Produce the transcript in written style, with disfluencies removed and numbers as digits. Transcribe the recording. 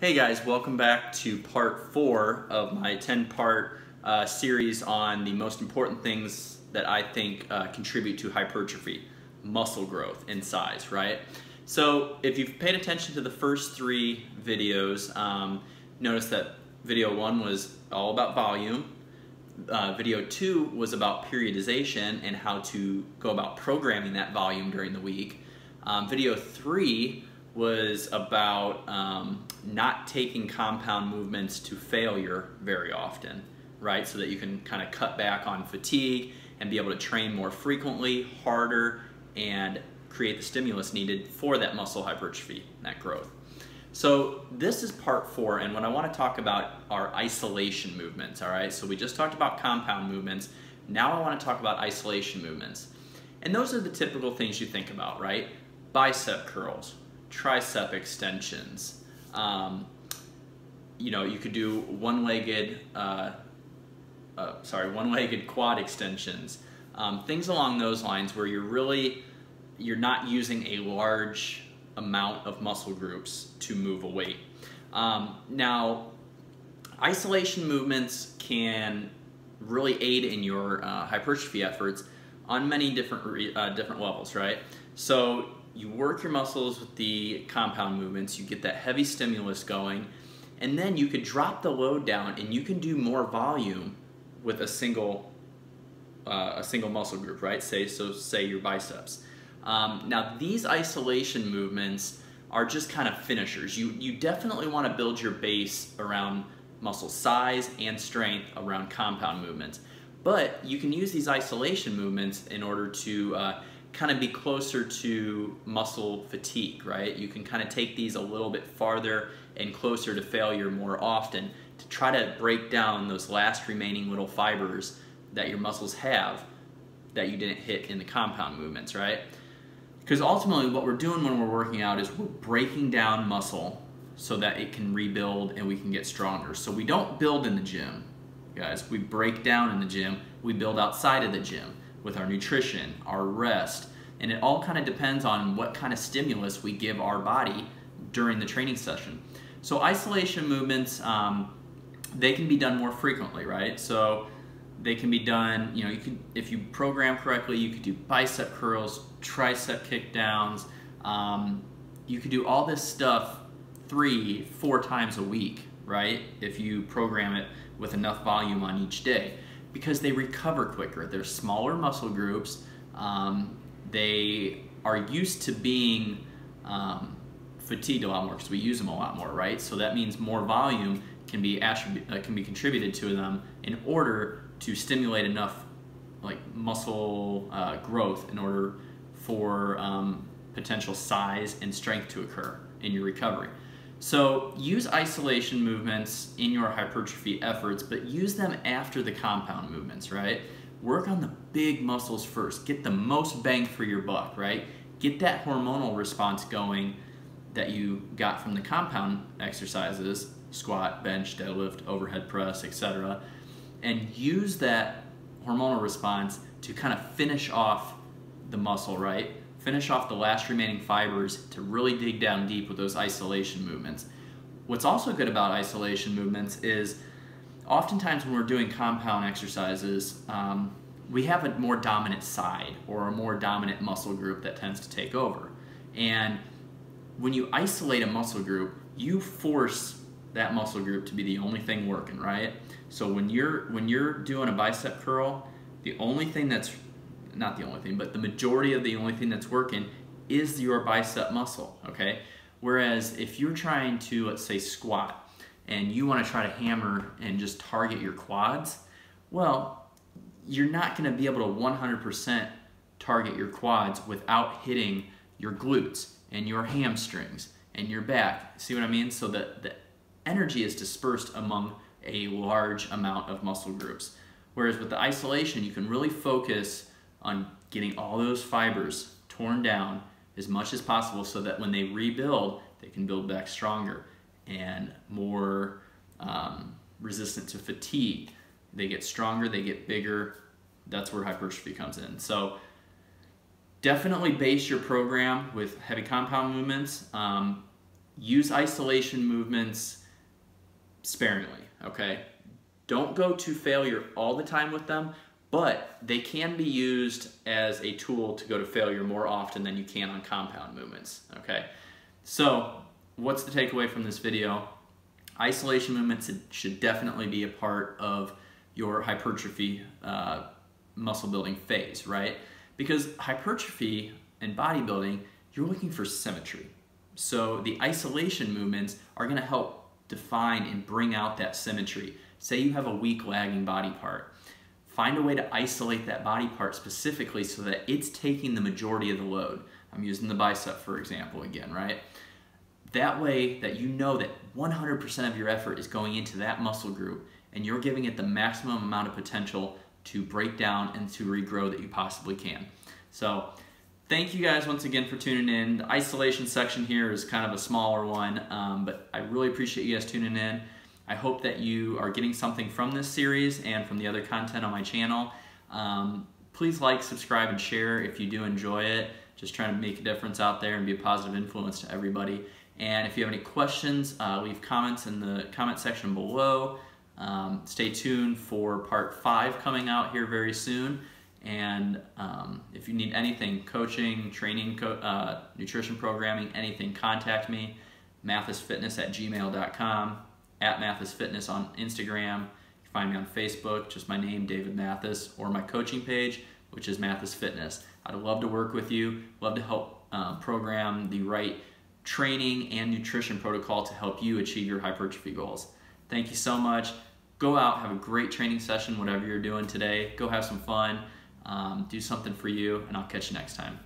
Hey guys, welcome back to part 4 of my 10-part series on the most important things that I think contribute to hypertrophy, muscle growth and size, right? So if you've paid attention to the first 3 videos, notice that video 1 was all about volume, video 2 was about periodization and how to go about programming that volume during the week. Video 3 was about not taking compound movements to failure very often, right? So that you can kind of cut back on fatigue and be able to train more frequently, harder, and create the stimulus needed for that muscle hypertrophy, that growth. So this is part 4, and what I want to talk about are isolation movements, all right? So we just talked about compound movements. Now I want to talk about isolation movements. And those are the typical things you think about, right? Bicep curls, tricep extensions. You could do one-legged quad extensions. Things along those lines where you're not using a large amount of muscle groups to move a weight. Now, isolation movements can really aid in your hypertrophy efforts on many different levels, right? So you work your muscles with the compound movements, you get that heavy stimulus going, and then you could drop the load down and you can do more volume with a single muscle group, right? Say your biceps. Now these isolation movements are just kind of finishers. You definitely want to build your base around muscle size and strength around compound movements. But you can use these isolation movements in order to kind of be closer to muscle fatigue, right? You can kind of take these a little bit farther and closer to failure more often to try to break down those last remaining little fibers that your muscles have that you didn't hit in the compound movements, right? Because ultimately what we're doing when we're working out is we're breaking down muscle so that it can rebuild and we can get stronger. So we don't build in the gym, guys. We break down in the gym, we build outside of the gym with our nutrition, our rest, and it all kind of depends on what kind of stimulus we give our body during the training session. So isolation movements, they can be done more frequently, right? So they can be done, if you program correctly, you could do bicep curls, tricep kickdowns. You could do all this stuff 3-4 times a week, right? If you program it with enough volume on each day, because they recover quicker. They're smaller muscle groups. They are used to being fatigued a lot more because we use them a lot more, right? So that means more volume can be contributed to them in order to stimulate enough muscle growth in order for potential size and strength to occur in your recovery. So use isolation movements in your hypertrophy efforts, but use them after the compound movements, right? Work on the big muscles first. Get the most bang for your buck, right? Get that hormonal response going that you got from the compound exercises, squat, bench, deadlift, overhead press, etc. And use that hormonal response to kind of finish off the muscle, right? Finish off the last remaining fibers to really dig down deep with those isolation movements. What's also good about isolation movements is oftentimes when we're doing compound exercises, we have a more dominant side or a more dominant muscle group that tends to take over. And when you isolate a muscle group, you force that muscle group to be the only thing working, right? So when you're doing a bicep curl, the only thing that's not the only thing, but the majority of the only thing that's working is your bicep muscle, okay? Whereas if you're trying to, let's say, squat, and you want to try to hammer and just target your quads, well, you're not going to be able to 100% target your quads without hitting your glutes and your hamstrings and your back. See what I mean? So that the energy is dispersed among a large amount of muscle groups. Whereas with the isolation, you can really focus on getting all those fibers torn down as much as possible so that when they rebuild, they can build back stronger and more resistant to fatigue. They get stronger, they get bigger. That's where hypertrophy comes in. So definitely base your program with heavy compound movements. use isolation movements sparingly, okay? Don't go to failure all the time with them, but they can be used as a tool to go to failure more often than you can on compound movements, okay? So what's the takeaway from this video? Isolation movements should definitely be a part of your hypertrophy muscle building phase, right? Because hypertrophy and bodybuilding, you're looking for symmetry. So the isolation movements are gonna help define and bring out that symmetry. Say you have a weak lagging body part. Find a way to isolate that body part specifically so that it's taking the majority of the load. I'm using the bicep for example again, right? That way that you know that 100% of your effort is going into that muscle group and you're giving it the maximum amount of potential to break down and to regrow that you possibly can. So thank you guys once again for tuning in. The isolation section here is kind of a smaller one, but I really appreciate you guys tuning in. I hope that you are getting something from this series and from the other content on my channel. Please like, subscribe, and share if you do enjoy it. Just trying to make a difference out there and be a positive influence to everybody. And if you have any questions, leave comments in the comment section below. Stay tuned for part 5 coming out here very soon. And if you need anything, coaching, training, nutrition programming, anything, contact me. MathasFitness@gmail.com, @MathasFitness on Instagram. You can find me on Facebook, just my name, David Mathas, or my coaching page, which is Mathas Fitness. I'd love to work with you, love to help program the right training and nutrition protocol to help you achieve your hypertrophy goals. Thank you so much. Go out, have a great training session, whatever you're doing today. Go have some fun, do something for you, and I'll catch you next time.